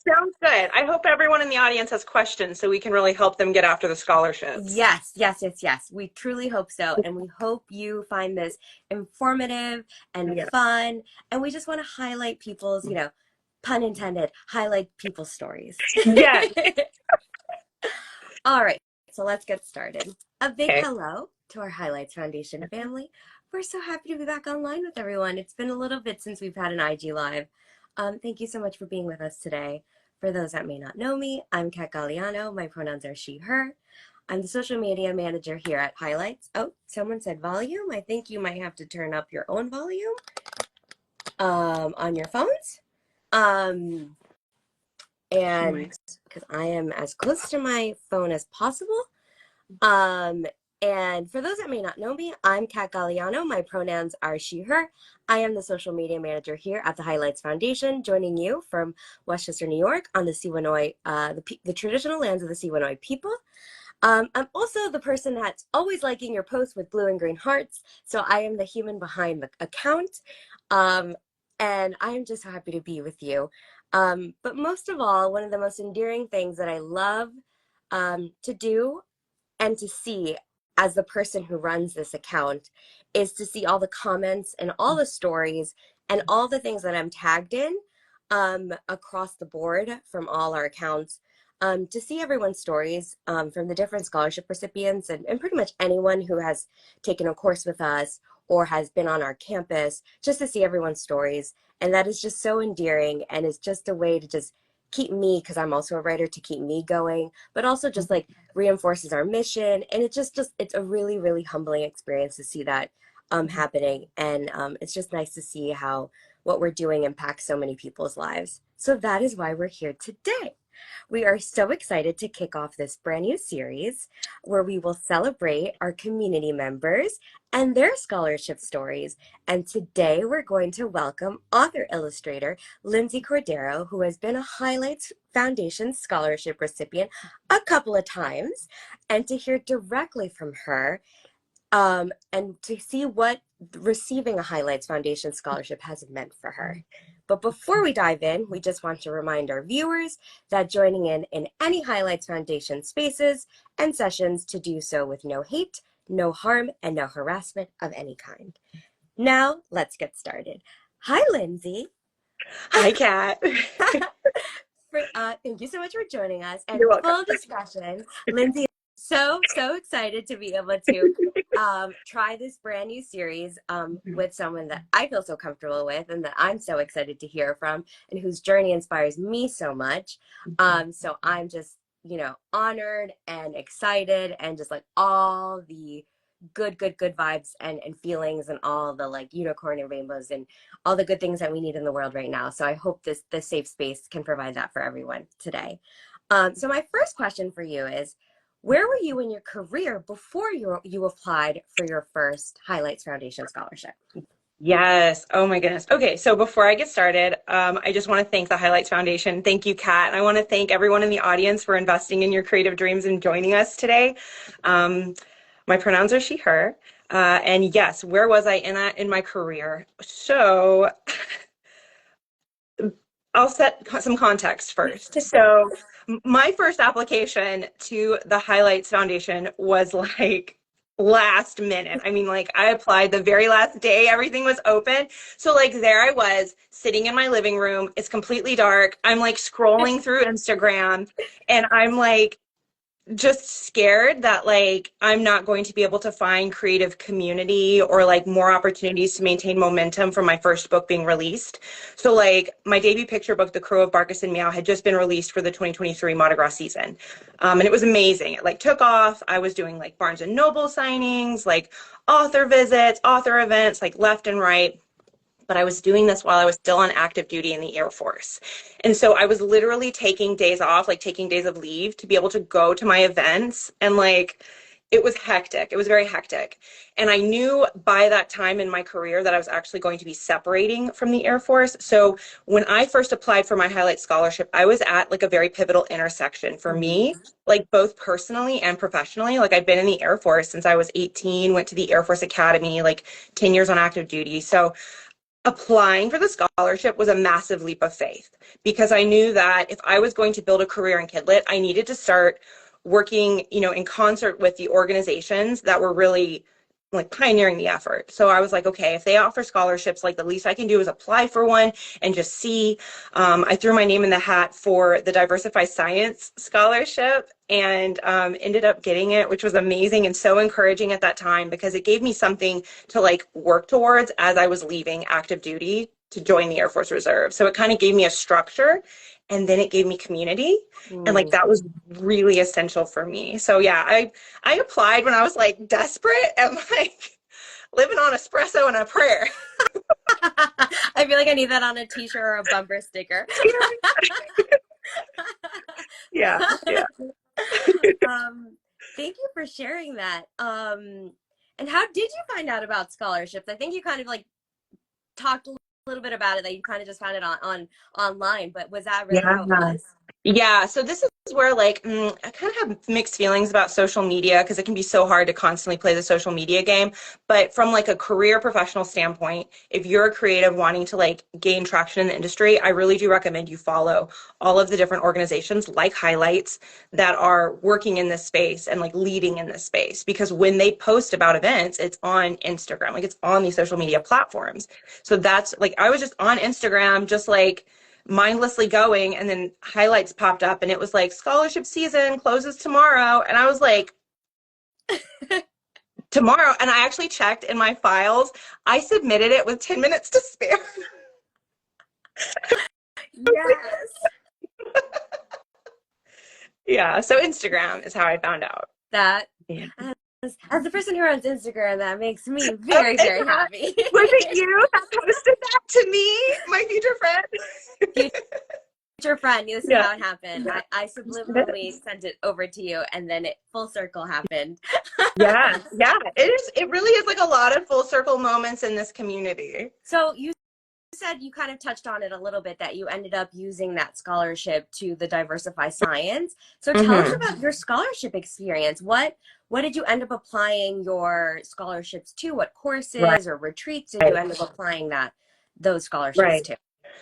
Sounds good. I hope everyone in the audience has questions so we can really help them get after the scholarships. Yes, yes, yes, yes. We truly hope so. And we hope you find this informative and Yeah. fun. And we just want to highlight people's, pun intended, highlight people's stories. Yes. All right, so let's get started. A big Okay. hello to our Highlights Foundation family. We're so happy to be back online with everyone. It's been a little bit since we've had an IG Live. Thank you so much for being with us today. For those that may not know me, I'm Kat Galeano. My pronouns are she, her. I'm the social media manager here at Highlights. Oh, someone said volume. I think you might have to turn up your own volume on your phones. Um, and because I am as close to my phone as possible. Um, and for those that may not know me, I'm Kat Galeano. My pronouns are she, her. I am the social media manager here at the Highlights Foundation, joining you from Westchester, New York on the Siwanoy, the traditional lands of the Siwanoy people. I'm also the person that's always liking your posts with blue and green hearts. So I am the human behind the account. Um, and I am just so happy to be with you. But most of all, one of the most endearing things that I love to do and to see as the person who runs this account is to see all the comments and all the stories and all the things that I'm tagged in across the board from all our accounts, to see everyone's stories from the different scholarship recipients and pretty much anyone who has taken a course with us or has been on our campus, just to see everyone's stories. And that is just so endearing, and it's just a way to just keep me, because I'm also a writer, to keep me going, but also just like reinforces our mission. And it just it's a really, really humbling experience to see that happening. And it's just nice to see how what we're doing impacts so many people's lives. So that is why we're here today. We are so excited to kick off this brand new series where we will celebrate our community members and their scholarship stories. And today we're going to welcome author illustrator Lindsay Cordero, who has been a Highlights Foundation scholarship recipient a couple of times, and to hear directly from her and to see what receiving a Highlights Foundation scholarship has meant for her. But before we dive in, we just want to remind our viewers that joining in any Highlights Foundation spaces and sessions to do so with no hate, no harm, and no harassment of any kind. Now, let's get started. Hi, Lindsay. Hi, Kat. Thank you so much for joining us. And You're welcome. full discussion, Lindsay is so excited to be able to try this brand new series with someone that I feel so comfortable with and that I'm so excited to hear from and whose journey inspires me so much. So I'm just, honored and excited and just like all the good vibes and feelings and all the like unicorn and rainbows and all the good things that we need in the world right now. So I hope this safe space can provide that for everyone today. So my first question for you is, where were you in your career before you applied for your first Highlights Foundation scholarship? Yes. Oh my goodness. Okay. So before I get started, I just want to thank the Highlights Foundation. Thank you, Kat. And I want to thank everyone in the audience for investing in your creative dreams and joining us today. My pronouns are she, her. And yes, where was I in my career? So I'll set some context first. So my first application to the Highlights Foundation was like last minute. I mean, like I applied the very last day everything was open. So like there I was sitting in my living room. It's completely dark. I'm like scrolling through Instagram and I'm like just scared that like I'm not going to be able to find creative community or like more opportunities to maintain momentum from my first book being released. So like my debut picture book, The Crow of Barkus and Meow, had just been released for the 2023 Mardi Gras season. And it was amazing. It like took off. I was doing like Barnes and Noble signings, like author visits, author events, like left and right. But I was doing this while I was still on active duty in the Air Force. And so I was literally taking days off, like taking days of leave to be able to go to my events. And like, it was hectic. It was very hectic. And I knew by that time in my career that I was actually going to be separating from the Air Force. So when I first applied for my Highlight Scholarship, I was at like a very pivotal intersection for me, like both personally and professionally. Like I've been in the Air Force since I was 18, went to the Air Force Academy, like 10 years on active duty. So applying for the scholarship was a massive leap of faith because I knew that if I was going to build a career in Kidlit, I needed to start working, in concert with the organizations that were really like pioneering the effort. So I was like, okay, if they offer scholarships, like the least I can do is apply for one and just see. I threw my name in the hat for the Diversify Science Scholarship and ended up getting it, which was amazing and so encouraging at that time because it gave me something to like work towards as I was leaving active duty to join the Air Force Reserve. So it kind of gave me a structure and then it gave me community. And like that was really essential for me. So yeah, I applied when I was like desperate and like living on espresso and a prayer. I feel like I need that on a t-shirt or a bumper sticker. Yeah, yeah. Thank you for sharing that. And how did you find out about scholarships? I think you kind of like talked a little bit about it, that you kind of just found it on online, but was that really how it Yeah. was? Yeah, so this is where like I kind of have mixed feelings about social media because it can be so hard to constantly play the social media game. But from like a career professional standpoint, if you're a creative wanting to like gain traction in the industry, I really do recommend you follow all of the different organizations like Highlights that are working in this space and like leading in this space because when they post about events, it's on Instagram, like it's on these social media platforms. So that's like I was just on Instagram, just like mindlessly going and then Highlights popped up and it was like scholarship season closes tomorrow and I was like tomorrow, and I actually checked in my files. I submitted it with 10 minutes to spare. Yes. Yeah, so Instagram is how I found out. That Yeah. as the person who runs Instagram, that makes me very, very happy. Was it you that posted that to me, my future friend? Future friend, this is Yeah. how it happened. I subliminally sent it over to you, and then it full circle happened. Yeah, yeah, it is. It really is like a lot of full circle moments in this community. So you said you kind of touched on it a little bit that you ended up using that scholarship to the Diversify Science. So tell us about your scholarship experience. What did you end up applying your scholarships to? What courses or retreats did you end up applying those scholarships to?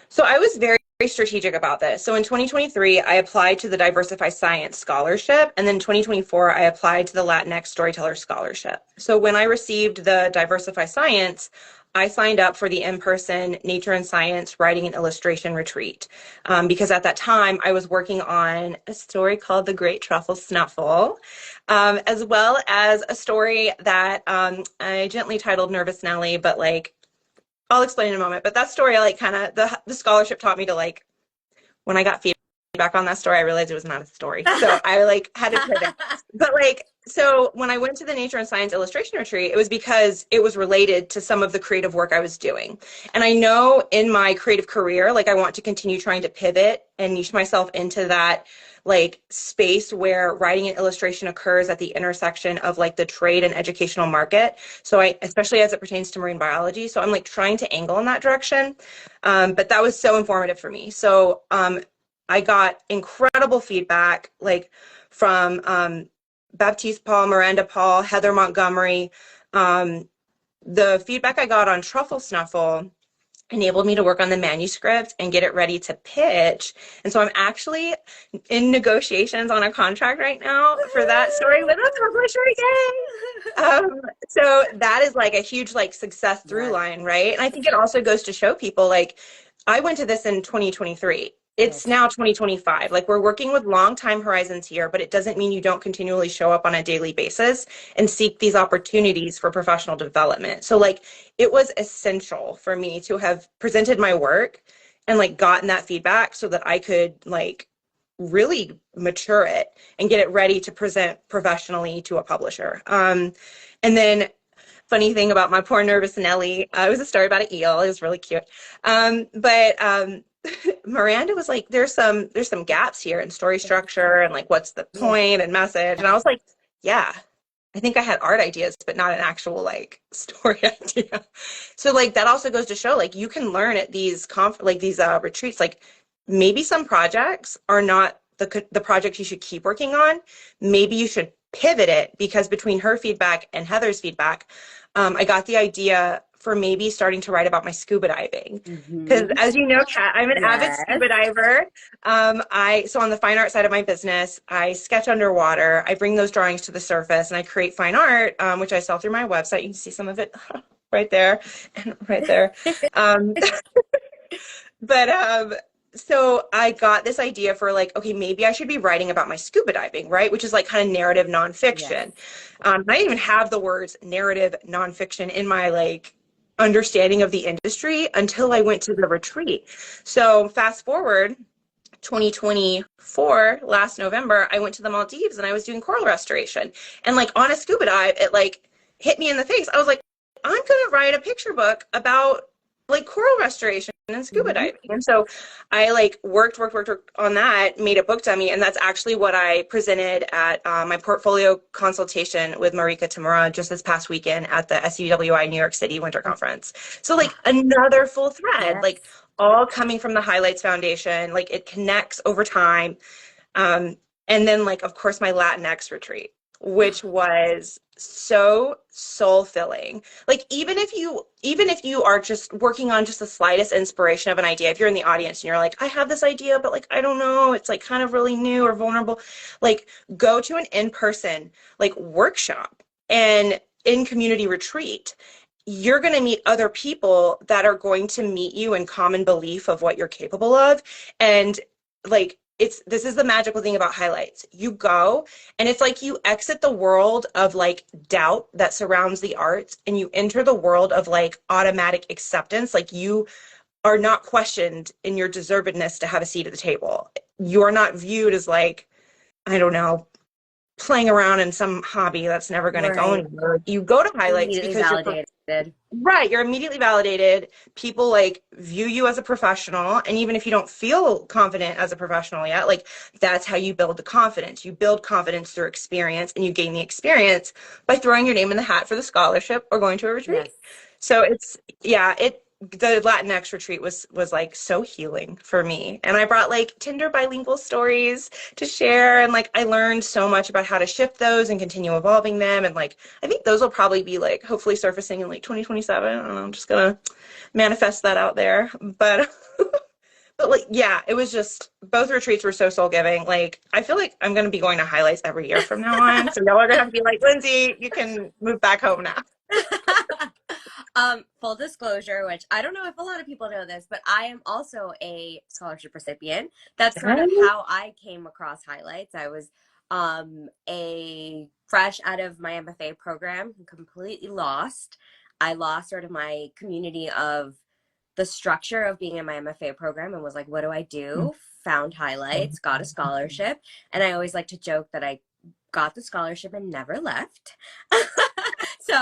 So I was very strategic about this. So in 2023, I applied to the Diversify Science Scholarship, and then 2024, I applied to the Latinx Storyteller Scholarship. So when I received the Diversify Science, I signed up for the in-person Nature and Science Writing and Illustration Retreat because at that time I was working on a story called The Great Truffle Snuffle, as well as a story that I gently titled Nervous Nelly, but like I'll explain in a moment. But that story, I like kind of the scholarship taught me to like when I got feedback on that story, I realized it was not a story. So I like had to pivot. But like, so when I went to the Nature and Science Illustration Retreat, it was because it was related to some of the creative work I was doing. And I know in my creative career, like I want to continue trying to pivot and niche myself into that like space where writing and illustration occurs at the intersection of like the trade and educational market. So I, especially as it pertains to marine biology. So I'm like trying to angle in that direction. But that was so informative for me. So I got incredible feedback like from Baptiste Paul, Miranda Paul, Heather Montgomery. The feedback I got on Truffle Snuffle enabled me to work on the manuscript and get it ready to pitch. And so I'm actually in negotiations on a contract right now for that story with a publisher. Yay! So that is like a huge like success through line, right? And I think it also goes to show people like I went to this in 2023. It's now 2025. Like we're working with long time horizons here, but it doesn't mean you don't continually show up on a daily basis and seek these opportunities for professional development. So like it was essential for me to have presented my work and like gotten that feedback so that I could like really mature it and get it ready to present professionally to a publisher. And then funny thing about my poor nervous Nelly, it was a story about an eel. It was really cute. But Miranda was like, there's some gaps here in story structure and like what's the point and message. And I was like, yeah, I think I had art ideas, but not an actual like story idea. So like that also goes to show like you can learn at these retreats, like maybe some projects are not the projects you should keep working on. Maybe you should pivot it because between her feedback and Heather's feedback, I got the idea for maybe starting to write about my scuba diving. Because Mm-hmm. as you know, Kat, I'm an avid Yes. scuba diver. So on the fine art side of my business, I sketch underwater. I bring those drawings to the surface and I create fine art, which I sell through my website. You can see some of it right there and right there. Um, but so I got this idea for like, okay, maybe I should be writing about my scuba diving, right? Which is like kind of narrative Yes. nonfiction. I didn't even have the words narrative nonfiction in my like understanding of the industry until I went to the retreat. So fast forward 2024, last November, I went to the Maldives and I was doing coral restoration. And like on a scuba dive, it like hit me in the face. I was like, I'm gonna write a picture book about like coral restoration and scuba Mm-hmm. diving. And so I like worked on that, made a book dummy, and that's actually what I presented at my portfolio consultation with Marika Tamura just this past weekend at the SUWI New York City Winter Conference. So like another full thread, like Yes. all coming from the Highlights Foundation, like it connects over time. And then like, of course, my Latinx retreat, which was so soul filling. Like even if you are just working on just the slightest inspiration of an idea, if you're in the audience and you're like, I have this idea, but like, I don't know, it's like kind of really new or vulnerable, like go to an in-person like workshop and in community retreat. You're going to meet other people that are going to meet you in common belief of what you're capable of. And like, this is the magical thing about highlights. You go and it's like you exit the world of like doubt that surrounds the arts and you enter the world of like automatic acceptance. Like you are not questioned in your deservedness to have a seat at the table. You're not viewed as like, I don't know, playing around in some hobby that's never going to go Right. anywhere. You go to highlights Immediately because you're validated. right, you're immediately validated. People like view you as a professional. And even if you don't feel confident as a professional yet, like that's how you build the confidence. You build confidence through experience and you gain the experience by throwing your name in the hat for the scholarship or going to a retreat. Yes. So it's yeah, the Latinx retreat was like so healing for me. And I brought like Tinder bilingual stories to share and like I learned so much about how to shift those and continue evolving them and like I think those will probably be like hopefully surfacing in like 2027. I don't know, I'm just gonna manifest that out there. But but like yeah, it was just both retreats were so soul giving. Like I feel like I'm gonna be going to highlights every year from now on. So y'all are gonna have to be like, Lindsay, you can move back home now. Full disclosure, which I don't know if a lot of people know this, but I am also a scholarship recipient. That's sort of how I came across highlights. I was a fresh out of my MFA program, completely lost. I lost sort of my community of the structure of being in my MFA program and was like, what do I do? Found highlights, got a scholarship. And I always like to joke that I got the scholarship and never left. So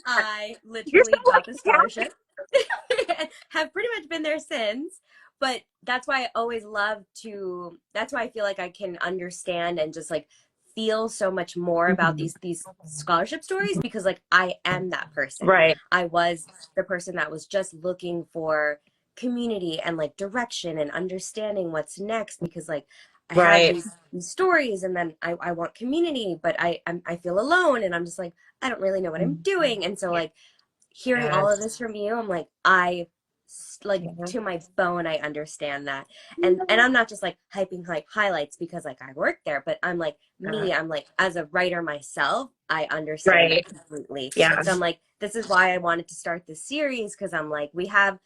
I You're so literally got the lucky. scholarship and have pretty much been there since. But that's why I always love to, that's why I feel like I can understand and just like feel so much more about these scholarship stories because like I am that person. Right, I was the person that was just looking for community and like direction and understanding what's next because like I have right. these stories and then I want community, but I feel alone and I'm just like, I don't really know what I'm doing. And so like hearing all of Yes. this from you, I'm like, I like Yeah. to my bone, I understand that. And I'm not just like hyping like highlights because like I work there, but I'm like me, I'm like as a writer myself, I understand Right. that completely. Yeah. So I'm like, this is why I wanted to start this series because I'm like, we have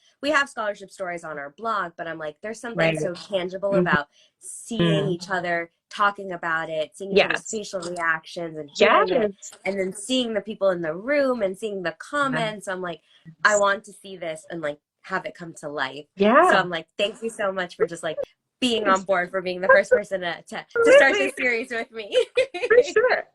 scholarship stories on our blog, but I'm like, there's something Right. so tangible Mhm. about seeing each other, talking about it, seeing each other's Yes. facial reactions and hearing it, Yes. and then seeing the people in the room and seeing the comments. I'm like, I want to see this and like have it come to life. So Yeah. I'm like, thank you so much for just like being on Yes. board, for being the first person to start Absolutely. this series with me. For sure.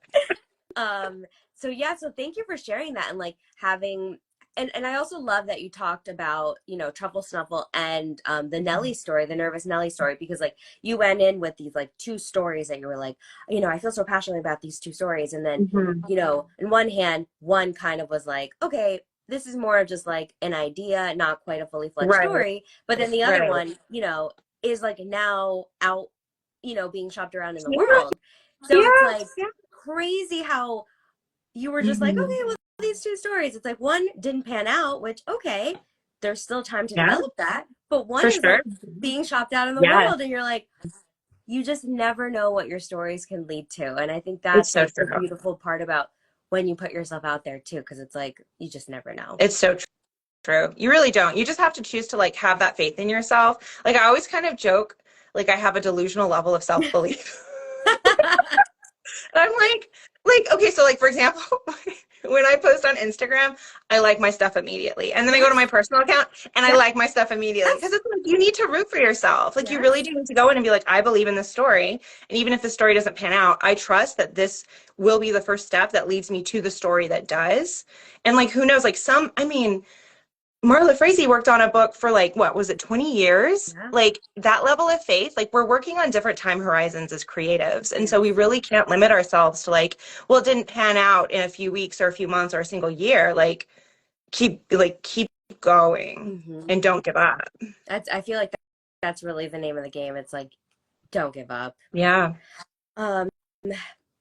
um, so yeah, so thank you for sharing that and like having and I also love that you talked about, Truffle Snuffle and the Nelly story, the nervous Nelly story, because like you went in with these like two stories that you were like, I feel so passionately about these two stories. And then, Mhm. in one hand, one kind of was like, okay, this is more of just like an idea, not quite a fully fledged Right. story. But then the other Right. one, is like now out, being shopped around in the Yeah. world. So it's like Yes. Yeah. crazy how you were just like, Mhm. okay, well, these two stories. It's like one didn't pan out, which, okay, there's still time to Yeah, develop that. But one for is sure. like being shopped out in the Yeah, world, and you're like, you just never know what your stories can lead to. And I think it's that's so like the true. beautiful part about when you put yourself out there too, because it's like you just never know. It's so true. You really don't. You just have to choose to like have that faith in yourself. Like I always kind of joke, like I have a delusional level of self-belief. And I'm like, okay, so like for example, when I post on Instagram, I like my stuff immediately. And then I go to my Yes, personal account and I yes, like my stuff immediately. Because it's like you need to root for yourself. Like you really yes. do need to go in and be like, I believe in this story. And even if the story doesn't pan out, I trust that this will be the first step that leads me to the story that does. And like who knows, like I mean, Marla Frazee worked on a book for like, what was it, 20 years? Yeah. Like that level of faith, like we're working on different time horizons as creatives. And so we Yes. really can't limit ourselves to like, well, it didn't pan out in a few weeks or a few months or a single year. Keep going Hmm. and don't give up. I feel like that's really the name of the game. It's like, don't give up. Yeah. Um,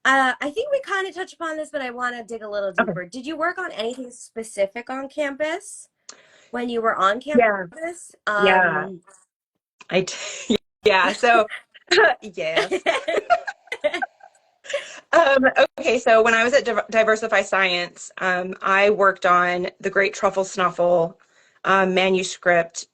I think we kind of touched upon this, but I want to dig a little Okay. deeper. Did you work on anything specific on campus when you were on Yeah. campus? Yeah. Yeah. So, yes. Okay, so when I was at Diversify Science, I worked on the Great Truffle Snuffle manuscript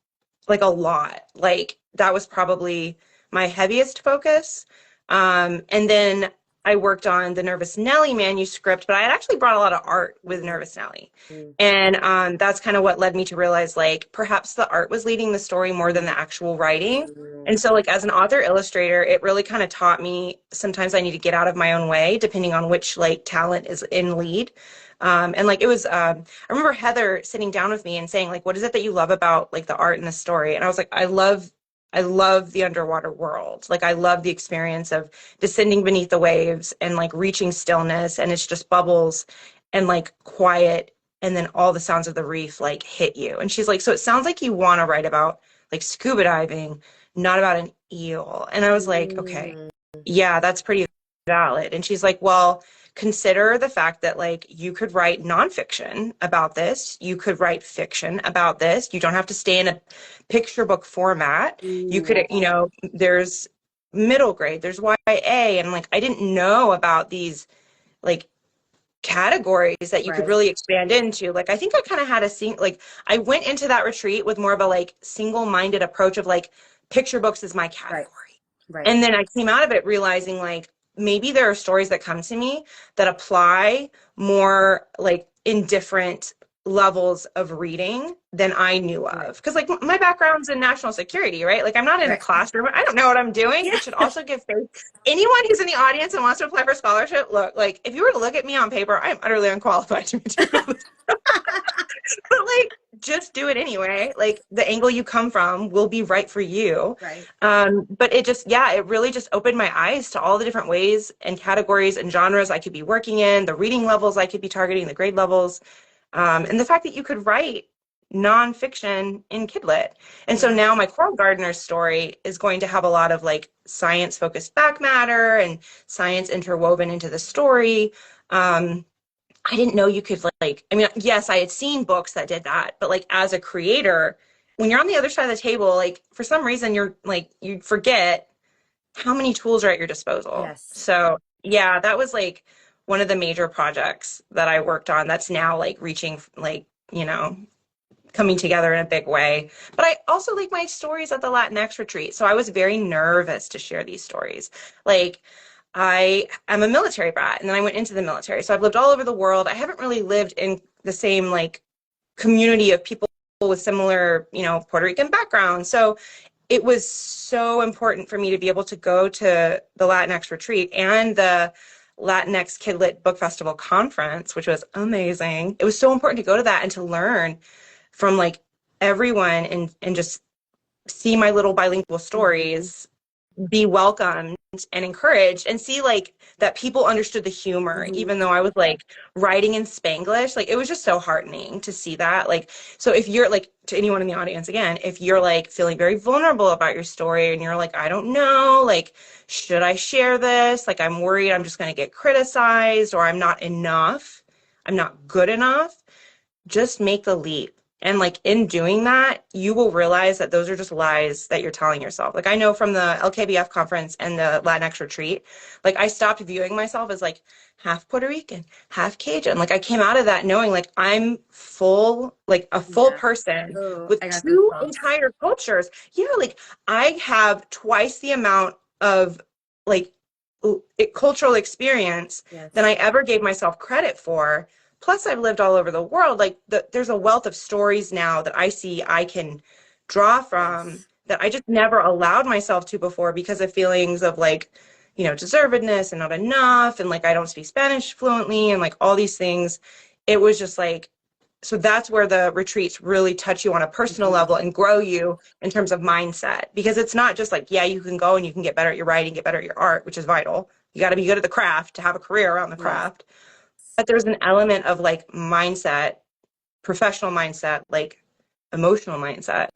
like a lot. Like that was probably my heaviest focus. And then I worked on the Nervous Nelly manuscript, but I had actually brought a lot of art with Nervous Nelly. Mm, And that's kind of what led me to realize like perhaps the art was leading the story more than the actual writing. mm, And so like as an author illustrator, it really kind of taught me sometimes I need to get out of my own way depending on which like talent is in lead. And like it was I remember Heather sitting down with me and saying like, what is it that you love about like the art and the story? And I was like, I love the underwater world. Like I love the experience of descending beneath the waves and like reaching stillness and it's just bubbles and like quiet and then all the sounds of the reef like hit you. And she's like, so it sounds like you want to write about like scuba diving, not about an eel. And I was like, okay, mm. yeah, that's pretty valid. And she's like, well, consider the fact that like you could write nonfiction about this, you could write fiction about this. You don't have to stay in a picture book format. You Mm, could, there's middle grade, there's YA, and like I didn't know about these like categories that you could right, really expand into. Like I think I kind of had like I went into that retreat with more of a like single-minded approach of like picture books is my right, category. right, And then I came out of it realizing like maybe there are stories that come to me that apply more like in different levels of reading than I knew right, of. Because like my background's in national security, right? Like I'm not in a right. classroom. I don't know what I'm doing, Yeah. which should also give faith. Anyone who's in the audience and wants to apply for scholarship, look, like if you were to look at me on paper, I'm utterly unqualified to do this. But like just do it anyway. Like the angle you come from will be right for you. Right. But it just, yeah, it really just opened my eyes to all the different ways and categories and genres I could be working in, the reading levels I could be targeting, the grade levels, and the fact that you could write nonfiction in Kidlit. And so Yeah. now my Coral Gardener's story is going to have a lot of like science focused back matter and science interwoven into the story. I didn't know you could like, I mean, yes, I had seen books that did that, but like as a creator, when you're on the other side of the table, like for some reason you're like, you forget how many tools are at your disposal. Yes. So yeah, that was like one of the major projects that I worked on that's now like reaching like, coming together in a big way. But I also like my stories at the Latinx retreat. So I was very nervous to share these stories. Like I am a military brat and then I went into the military. So I've lived all over the world. I haven't really lived in the same like community of people with similar, Puerto Rican backgrounds. So it was so important for me to be able to go to the Latinx retreat and the Latinx Kidlit Book Festival conference, which was amazing. It was so important to go to that and to learn from like everyone and just see my little bilingual Hmm. stories be welcomed and encouraged and see like that people understood the humor Hmm. even though I was like writing in Spanglish. Like it was just so heartening to see that. Like so if you're like, to anyone in the audience again, if you're like feeling very vulnerable about your story and you're like, I don't know, like should I share this, like I'm worried I'm just going to get criticized or I'm not enough, I'm not good enough, just make the leap. And like in doing that, you will realize that those are just lies that you're telling yourself. Like I know from the LKBF conference and the Latinx retreat, like I stopped viewing myself as like half Puerto Rican, half Cajun. Like I came out of that knowing like I'm full, like a full Yeah. person Oh, with I got two goosebumps. entire cultures. Yeah, like I have twice the amount of like cultural experience than Yes. I ever gave myself credit for. Plus, I've lived all over the world. Like there's a wealth of stories now that I see I can draw from Yes. that I just never allowed myself to before because of feelings of like, deservedness and not enough, and like I don't speak Spanish fluently, and like all these things. It was just like, so that's where the retreats really touch you on a personal Mhm. level and grow you in terms of mindset. Because it's not just like, yeah, you can go and you can get better at your writing, get better at your art, which is vital. You got to be good at the craft to have a career around the Yes. craft. But there's an element of like mindset, professional mindset, like emotional mindset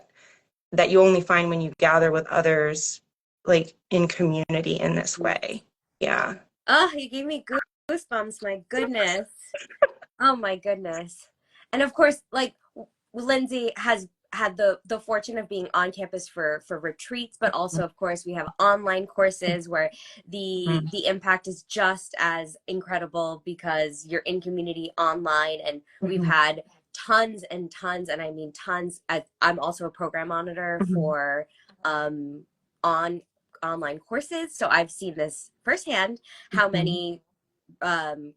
that you only find when you gather with others, like in community in this Yes. way. Yeah. Oh, you gave me goosebumps. My goodness. Oh my goodness. And of course, like Lindsay has had the fortune of being on campus for retreats, but also of course we have online courses where the impact is just as incredible because you're in community online, and we've Mhm. had tons and tons, and I mean tons. I'm also a program monitor Mhm. for on online courses, so I've seen this firsthand, how Mhm. many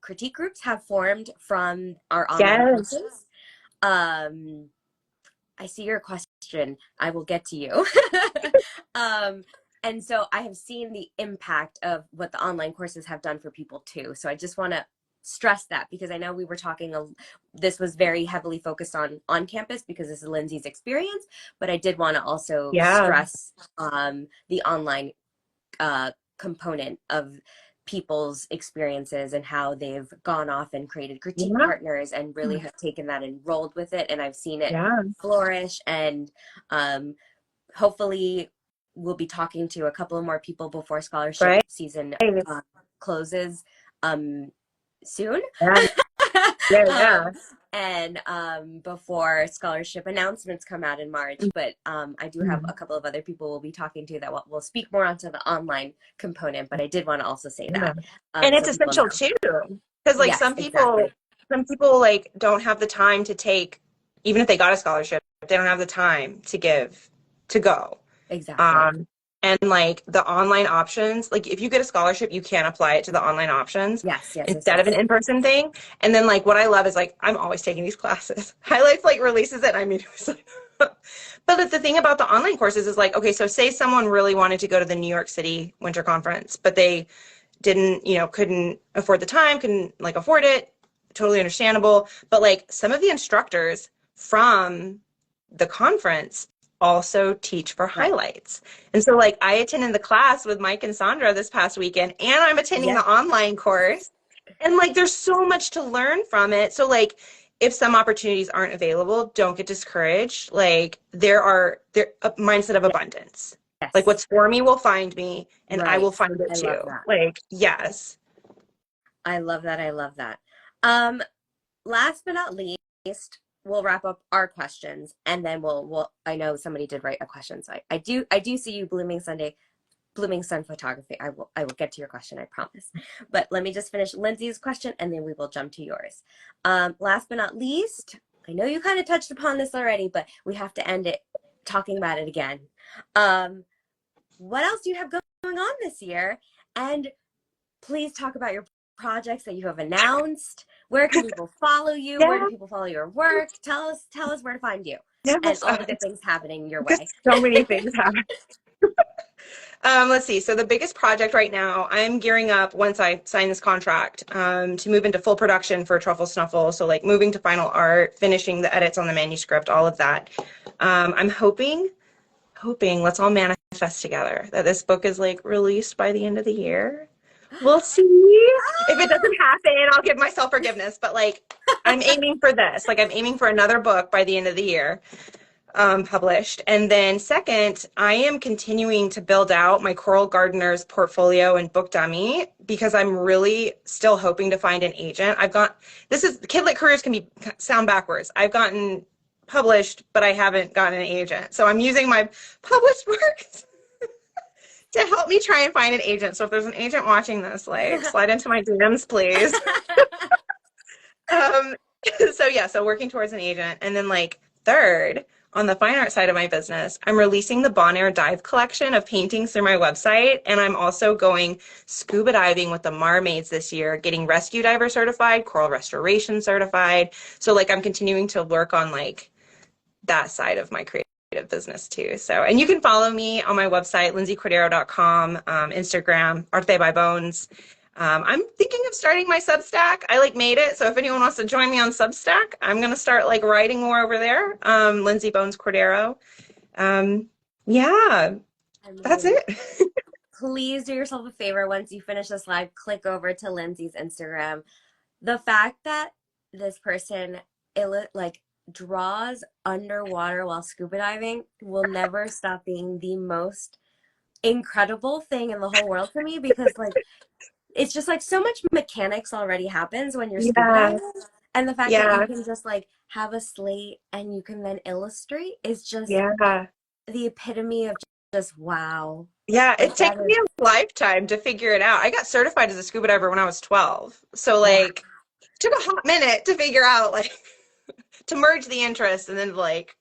critique groups have formed from our online Yes. courses. Um, I see your question. I will get to you. um, and so I have seen the impact of what the online courses have done for people too. So I just want to stress that, because I know we were talking, this was very heavily focused on campus because this is Lindsay's experience, but I did want to also Yeah. stress the online component of people's experiences and how they've gone off and created critique Yeah. partners and really have taken that and rolled with it. And I've seen it Yeah. flourish. And um, hopefully, we'll be talking to a couple of more people before scholarship Right. season Yeah. closes soon. Yeah. um, Yeah. and before scholarship announcements come out in March. But I do have a Mhm. couple of other people we'll be talking to that will speak more onto the online component. But I did want to also say Yeah. that And so it's people essential know. too, because like Yes, exactly. some people like don't have the time to take, even if they got a scholarship, they don't have the time to give to go. Exactly. Um, and like the online options, like if you get a scholarship, you can apply it to the online options Yes, yes, yes, instead of an yes. in-person thing. And then like what I love is like I'm always taking these classes. Highlights like releases it. I mean, it was like, but the thing about the online courses is like, okay, so say someone really wanted to go to the New York City Winter Conference, but they didn't, couldn't afford the time, couldn't like afford it. Totally understandable. But like some of the instructors from the conference also teach for Right. highlights. And so like I attended the class with Mike and Sandra this past weekend, and I'm attending Yes. the online course. And like there's so much to learn from it. So like if some opportunities aren't available, don't get discouraged. Like there a mindset of abundance. Like Yes. what's for me will find me, and I will Right. find it I love too. that. Like, yes. I love that. I love that. Um, Last but not least, we'll wrap up our questions, and then we'll I know somebody did write a question, so I do see you, Blooming Sun Photography. I will get to your question, I promise. But let me just finish Lindsay's question, and then we will jump to yours. Last but not least, I know you kind of touched upon this already, but we have to end it talking about it again. Um, what else do you have going on this year? And please talk about your projects that you have announced. Where can people follow you? Where do Yeah, people follow your work? Tell us where to find you and yes. all the good things happening your way. Just so many things happen. Let's see. So the biggest project right now, I'm gearing up once I sign this contract to move into full production for Truffle Snuffle. So like moving to final art, finishing the edits on the manuscript, all of that. I'm hoping, let's all manifest together that this book is like released by the end of the year. We'll see. If it doesn't happen, I'll give myself forgiveness. But like, I'm aiming for this. Like, I'm aiming for another book by the end of the year. published. And then second, I am continuing to build out my Coral Gardeners portfolio and book dummy because I'm really still hoping to find an agent. This is Kidlit careers can be sound backwards. I've gotten published, but I haven't gotten an agent. So I'm using my published works to help me try and find an agent. So if there's an agent watching this, like slide into my DMs, please. Um, so yeah, so working towards an agent. And then like third, on the fine art side of my business, I'm releasing the Bon Air Dive collection of paintings through my website. And I'm also going scuba diving with the Marmaids this year, getting rescue diver certified, coral restoration certified. So like I'm continuing to work on like that side of my creative business too. So, and you can follow me on my website, lindsaycordero.com, Instagram, Arte by Bones. I'm thinking of starting my Substack. I like made it. So if anyone wants to join me on Substack, I'm going to start like writing more over there. Lindsay Bones Cordero. Yeah, that's it. Please do yourself a favor once you finish this live, click over to Lindsay's Instagram. The fact that this person like draws underwater while scuba diving will never stop being the most incredible thing in the whole world for me, because like it's just like so much mechanics already happens when you're scuba Yeah, diving, and the fact that you yeah, can just like have a slate and you can then illustrate is just yeah. the epitome of just wow. Yeah, Like it that takes me is a lifetime to figure it out. I got certified as a scuba diver when I was 12. So wow. like took a hot minute to figure out like to merge the interest and then like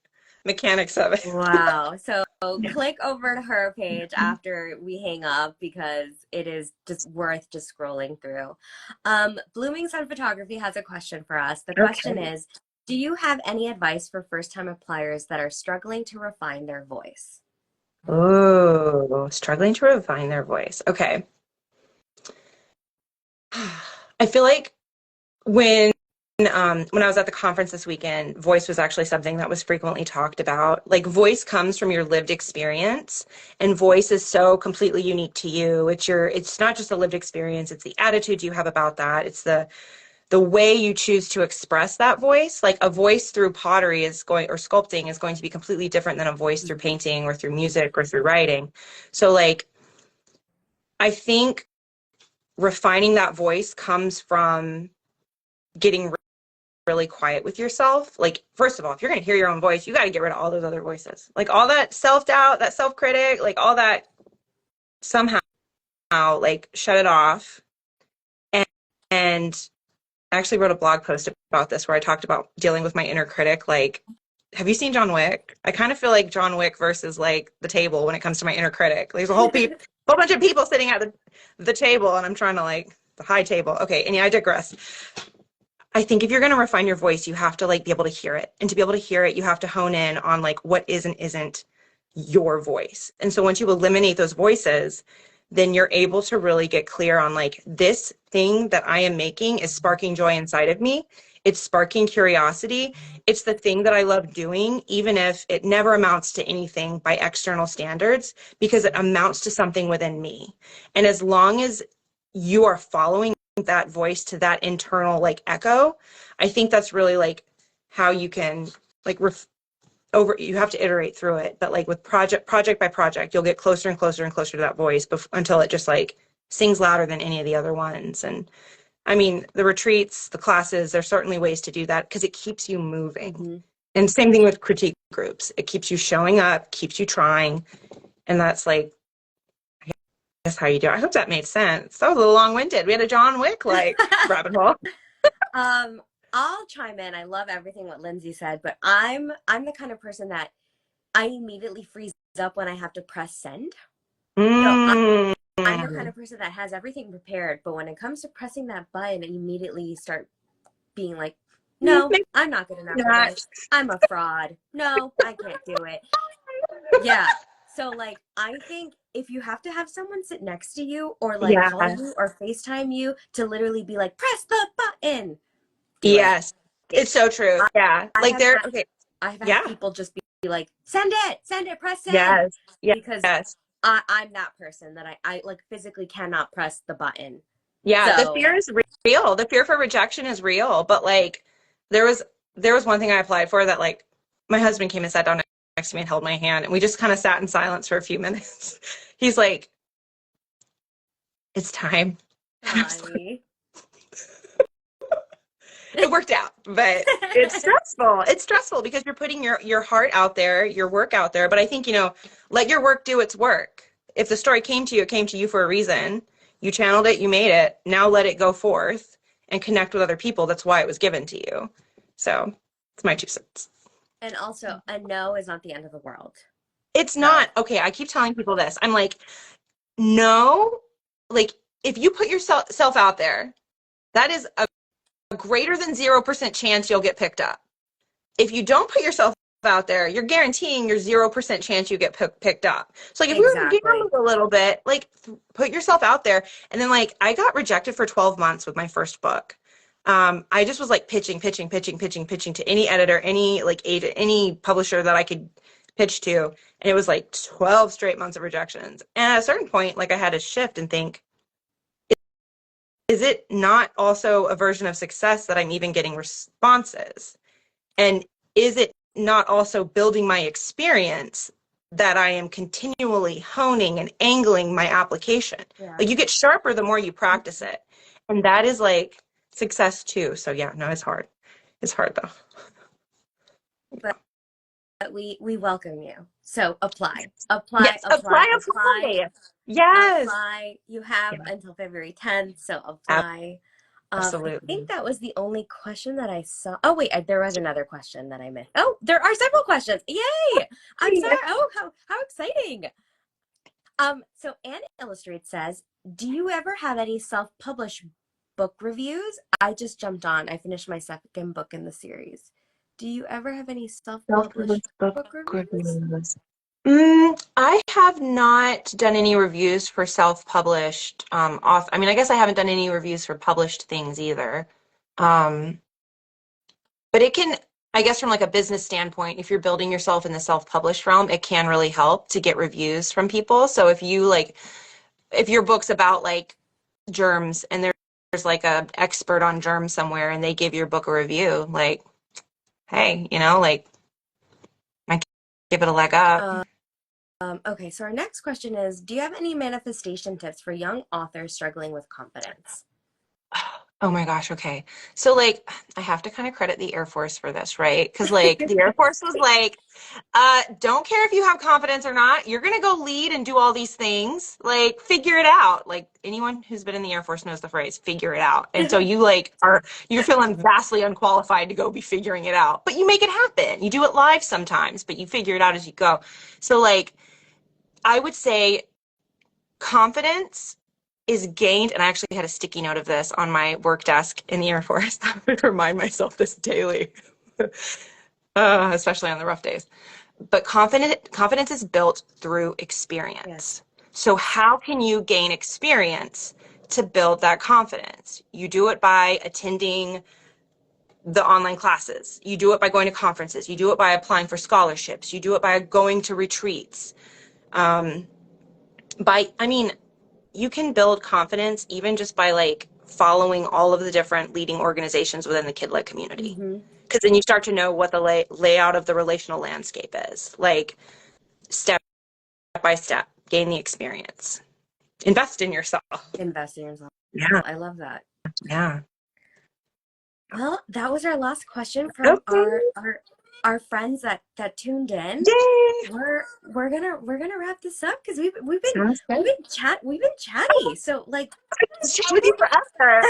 mechanics of it. Wow. So click over to her page after we hang up because it is just worth just scrolling through. Blooming Sun Photography has a question for us. The question Okay. is, do you have any advice for first-time appliers that are struggling to refine their voice? Oh, struggling to refine their voice. Okay. I feel like when when I was at the conference this weekend, voice was actually something that was frequently talked about. Like voice comes from your lived experience, and voice is so completely unique to you. It's not just a lived experience, it's the attitude you have about that. It's the way you choose to express that voice. Like a voice through pottery is going or sculpting is going to be completely different than a voice through painting or through music or through writing. So like I think refining that voice comes from getting really quiet with yourself. Like, first of all, if you're going to hear your own voice, you got to get rid of all those other voices. Like, all that self doubt, that self critic, like, all that somehow, like, shut it off. And, and I actually wrote a blog post about this where I talked about dealing with my inner critic. Like, have you seen John Wick? I kind of feel like John Wick versus like the table when it comes to my inner critic. There's a whole bunch of people sitting at the table, and I'm trying to like the high table. Okay, and yeah, I digress. I think if you're going to refine your voice, you have to like be able to hear it. And to be able to hear it, you have to hone in on like what is and isn't your voice. And so once you eliminate those voices, then you're able to really get clear on like this thing that I am making is sparking joy inside of me. It's sparking curiosity. It's the thing that I love doing, even if it never amounts to anything by external standards, because it amounts to something within me. And as long as you are following that voice to that internal like echo, I think that's really like how you can like you have to iterate through it, but like with project by project, you'll get closer and closer and closer to that voice until it just like sings louder than any of the other ones. And I mean, the retreats, the classes, there's certainly ways to do that because it keeps you moving. Mm-hmm. And same thing with critique groups. It keeps you showing up, keeps you trying. And that's like, I guess how you do it. I hope that made sense. That was a little long-winded. We had a John Wick like rabbit hole. I'll chime in. I love everything what Lindsay said, but I'm the kind of person that I immediately freeze up when I have to press send. Mm. I'm the kind of person that has everything prepared, but when it comes to pressing that button, I immediately start being like, no, I'm not good enough for this. I'm a fraud. No, I can't do it. Yeah. So like, I think if you have to have someone sit next to you or like call you or FaceTime you to literally be like, press the button. Yes. It's so true. Yeah. Like I've had people just be like, send it, press send. Yes. Because I'm that person that I like physically cannot press the button. Yeah, so the fear is real. The fear for rejection is real. But like there was one thing I applied for that like my husband came and sat down next to me and held my hand, and we just kind of sat in silence for a few minutes. He's like, "It's time." Hi. It worked out, but it's stressful. It's stressful because you're putting your heart out there, your work out there. But I think, let your work do its work. If the story came to you, it came to you for a reason. You channeled it, you made it. Now let it go forth and connect with other people. That's why it was given to you. So it's my 2 cents. And also, a no is not the end of the world. It's So, not. Okay, I keep telling people this. I'm like, no, like if you put yourself out there, that is a greater than 0% chance you'll get picked up. If you don't put yourself out there, you're guaranteeing your 0% chance you get picked up. So like if we gamble a little bit, like put yourself out there. And then like I got rejected for 12 months with my first book. I just was like pitching to any editor, any like agent, any publisher that I could pitch to. And it was like 12 straight months of rejections. And at a certain point, like I had to shift and think, is it not also a version of success that I'm even getting responses? And is it not also building my experience that I am continually honing and angling my application? yeah. Like you get sharper the more you practice it. And that is like success too. So yeah, no, it's hard. It's hard though. But we welcome you. So apply. Yes, apply. Yes. Apply. You have until February 10th, so apply. Absolutely. I think that was the only question that I saw. Oh, wait, there was another question that I missed. Oh, there are several questions. Yay! I'm sorry. Oh, how exciting. So Anne Illustrate says, do you ever have any self-published book reviews? I just jumped on. I finished my second book in the series. Do you ever have any self-published book reviews? I have not done any reviews for self-published I mean, I guess I haven't done any reviews for published things either. But it can, I guess from like a business standpoint, if you're building yourself in the self-published realm, it can really help to get reviews from people. So if your book's about like germs and there's like a expert on germs somewhere and they give your book a review, like, hey, like might give it a leg up. Okay, so our next question is, do you have any manifestation tips for young authors struggling with confidence? Oh my gosh, okay. So like I have to kind of credit the Air Force for this, right? Because like the Air Force was like, don't care if you have confidence or not, you're gonna go lead and do all these things. Like figure it out. Like anyone who's been in the Air Force knows the phrase, figure it out. And so you're feeling vastly unqualified to go be figuring it out. But you make it happen. You do it live sometimes, but you figure it out as you go. So like I would say confidence is gained, and I actually had a sticky note of this on my work desk in the Air Force. I would remind myself this daily, especially on the rough days. But confidence is built through experience. Yes. So how can you gain experience to build that confidence? You do it by attending the online classes. You do it by going to conferences. You do it by applying for scholarships. You do it by going to retreats. You can build confidence even just by like following all of the different leading organizations within the kid-led community. Because then you start to know what the layout of the relational landscape is. Like step by step, gain the experience. Invest in yourself. Invest in yourself. Yeah. I love that. Yeah. Well, that was our last question from our friends that tuned in. Yay! We're gonna wrap this up because we've been chatty. So like chat with you forever.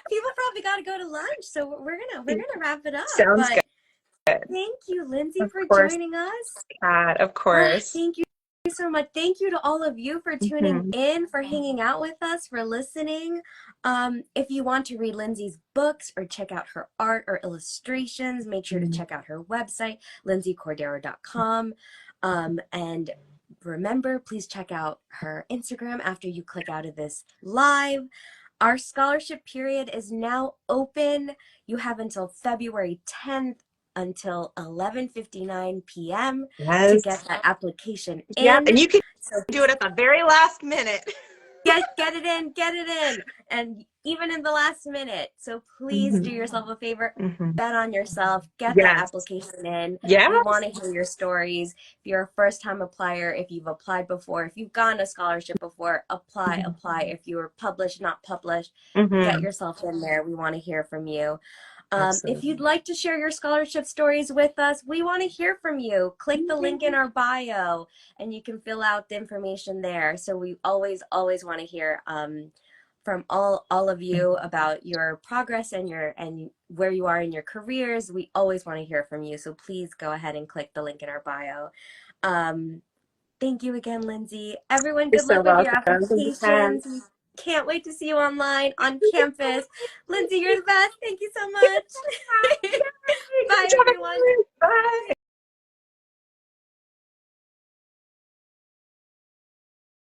People probably got to go to lunch, so we're gonna wrap it up. Sounds good. Thank you, Lindsay, for joining us. Kat, of course. Thank you so much. Thank you to all of you for tuning in, for hanging out with us, for listening. If you want to read Lindsay's books or check out her art or illustrations, make sure to check out her website, lindsaycordero.com. And remember, please check out her Instagram after you click out of this live. Our scholarship period is now open. You have until February 10th until 11:59 p.m. to get that application in. Yeah, and you can do it at the very last minute. Get it in. And even in the last minute. So please do Mhm. yourself a favor. Mhm. Bet on yourself. Get that Yes. application in. We want Yes. to hear your stories. If you're a first time applier, if you've applied before, if you've gotten a scholarship before, apply, Mhm. apply. If you were published, not published, get Mhm. yourself in there. We want to hear from you. If you'd Absolutely. like to share your scholarship stories with us, we want to hear from you. Click the link in our bio and you can fill out the information there. So we always want to hear from all of you about your progress and where you are in your careers. We always want to hear from you. So please go ahead and click the link in our bio. Um, Thank you again, Lindsay. Everyone, You're good so luck with your welcome. Thank you, Kat. applications. We can't wait to see you online on campus. Lindsay, you're the best. Thank you so much.